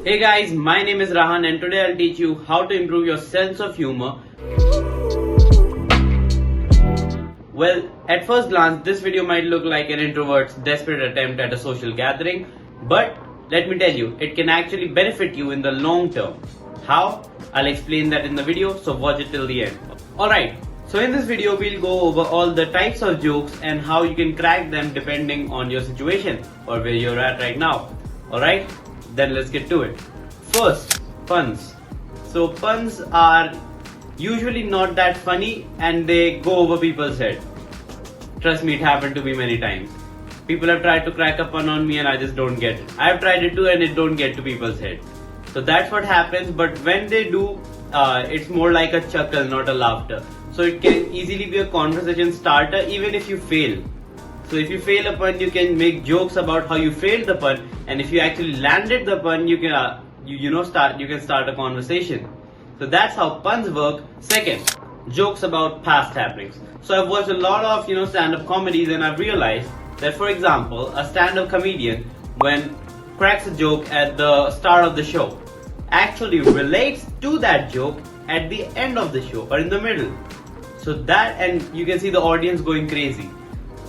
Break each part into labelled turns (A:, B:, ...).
A: Hey guys, my name is Rahan and today I'll teach you how to improve your sense of humor. Well, at first glance, this video might look like an introvert's desperate attempt at a social gathering, but let me tell you, it can actually benefit you in the long term. How? I'll explain that in the video, so watch it till the end. Alright, so in this video, we'll go over all the types of jokes and how you can crack them depending on your situation or where you're at right now. Alright, then let's get to it. First, puns. So puns are usually not that funny and they go over people's head. Trust me, it happened to me many times. People have tried to crack a pun on me and I just don't get it. I've tried it too and it don't get to people's head. So that's what happens, but when they do, it's more like a chuckle, not a laughter. So it can easily be a conversation starter even if you fail. So if you fail a pun, you can make jokes about how you failed the pun, and if you actually landed the pun, you can start a conversation. So that's how puns work. Second, jokes about past happenings. So I've watched a lot of stand-up comedies and I've realized that, for example, a stand-up comedian when cracks a joke at the start of the show actually relates to that joke at the end of the show or in the middle. So that, and you can see the audience going crazy.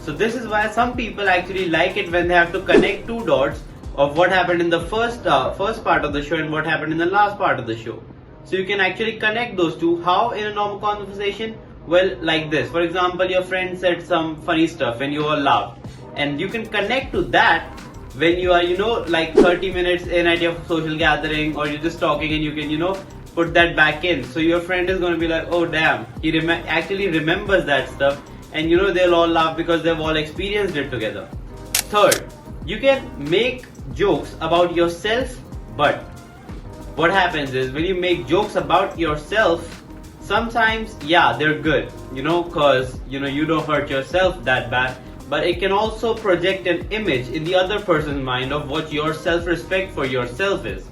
A: So this is why some people actually like it when they have to connect two dots of what happened in the first part of the show and what happened in the last part of the show. So you can actually connect those two. How in a normal conversation? Well, like this. For example, your friend said some funny stuff and you all laughed. And you can connect to that when you are, like 30 minutes in at your social gathering, or you're just talking and you can, put that back in. So your friend is going to be like, oh damn, he actually remembers that stuff. And they'll all laugh because they've all experienced it together. Third, you can make jokes about yourself, but what happens is when you make jokes about yourself, sometimes, yeah, they're good, cause, you don't hurt yourself that bad, but it can also project an image in the other person's mind of what your self-respect for yourself is.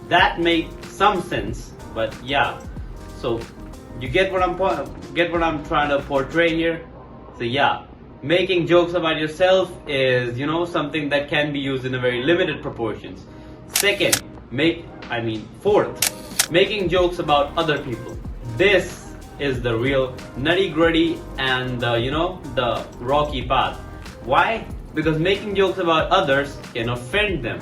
A: That makes some sense, but yeah, so you get what I'm trying to portray here. So yeah, making jokes about yourself is, something that can be used in a very limited proportions. Second, fourth, making jokes about other people. This is the real nutty gritty and the rocky path. Why? Because making jokes about others can offend them.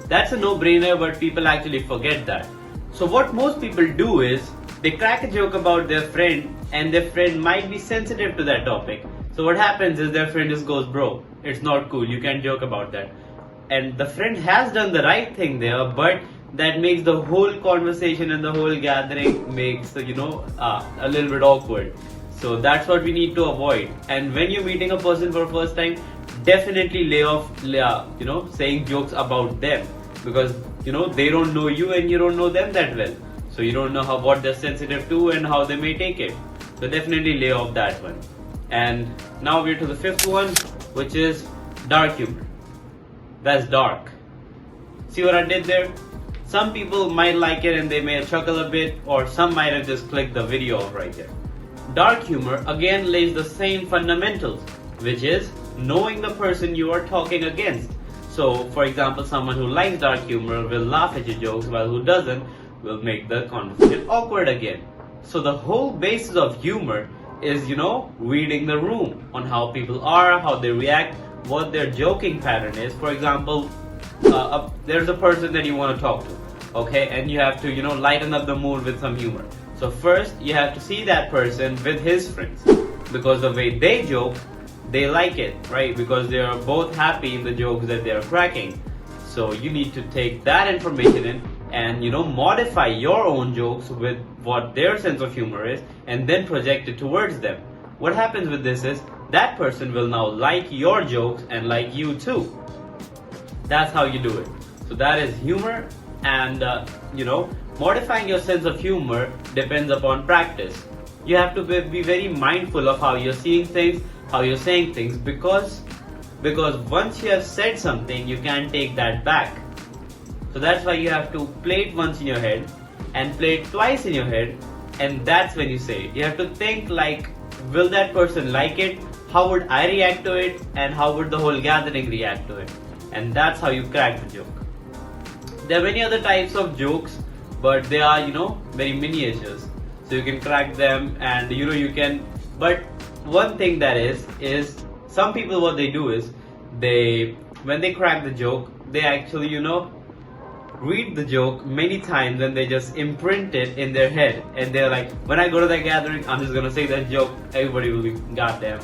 A: That's a no-brainer, but people actually forget that. So what most people do is they crack a joke about their friend and their friend might be sensitive to that topic. So what happens is their friend just goes, bro, it's not cool, you can't joke about that. And the friend has done the right thing there, but that makes the whole conversation and the whole gathering makes, a little bit awkward. So that's what we need to avoid. And when you're meeting a person for the first time, definitely lay off, saying jokes about them. Because, they don't know you and you don't know them that well. So you don't know what they're sensitive to and how they may take it. So definitely lay off that one. And now we're to the fifth one, which is dark humor. That's dark. See what I did there? Some people might like it and they may chuckle a bit, or some might have just clicked the video off right there. Dark humor again lays the same fundamentals, which is knowing the person you are talking against. So, for example, someone who likes dark humor will laugh at your jokes, while who doesn't will make the conversation awkward again. So the whole basis of humor is, reading the room on how people are, how they react, what their joking pattern is. For example, there's a person that you want to talk to, okay, and you have to, lighten up the mood with some humor. So first, you have to see that person with his friends, because the way they joke, they like it, right? Because they are both happy in the jokes that they are cracking. So you need to take that information in and modify your own jokes with what their sense of humor is and then project it towards them. What happens with this is that person will now like your jokes and like you too. That's how you do it. So that is humor, and modifying your sense of humor depends upon practice. You have to be very mindful of how you're seeing things, how you're saying things, because once you have said something, you can't take that back. So that's why you have to play it once in your head and play it twice in your head, and that's when you say it. You have to think like, will that person like it? How would I react to it? And how would the whole gathering react to it? And that's how you crack the joke. There are many other types of jokes, but they are, very miniatures. So you can crack them, and you can. But one thing that is some people, what they do is, when they crack the joke, they actually, read the joke many times and they just imprint it in their head, and they're like, when I go to that gathering, I'm just gonna say that joke, everybody will be goddamn,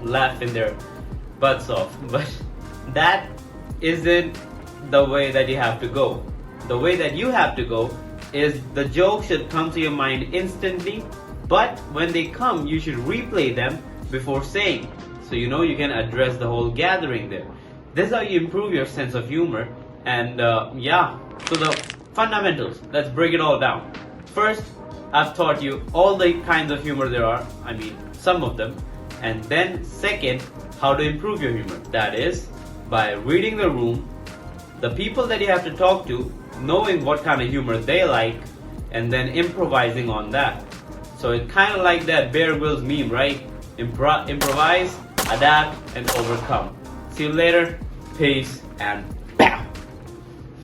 A: laughing their butts off. But that isn't the way that you have to go. The way that you have to go is the joke should come to your mind instantly, but when they come, you should replay them before saying, so you can address the whole gathering there. This is how you improve your sense of humor. And so the fundamentals, let's break it all down. First, I've taught you all the kinds of humor there are, some of them. And then second, how to improve your humor. That is by reading the room, the people that you have to talk to, knowing what kind of humor they like, and then improvising on that. So it's kind of like that Bear Grylls meme, right? Improvise, adapt, and overcome. See you later. Peace and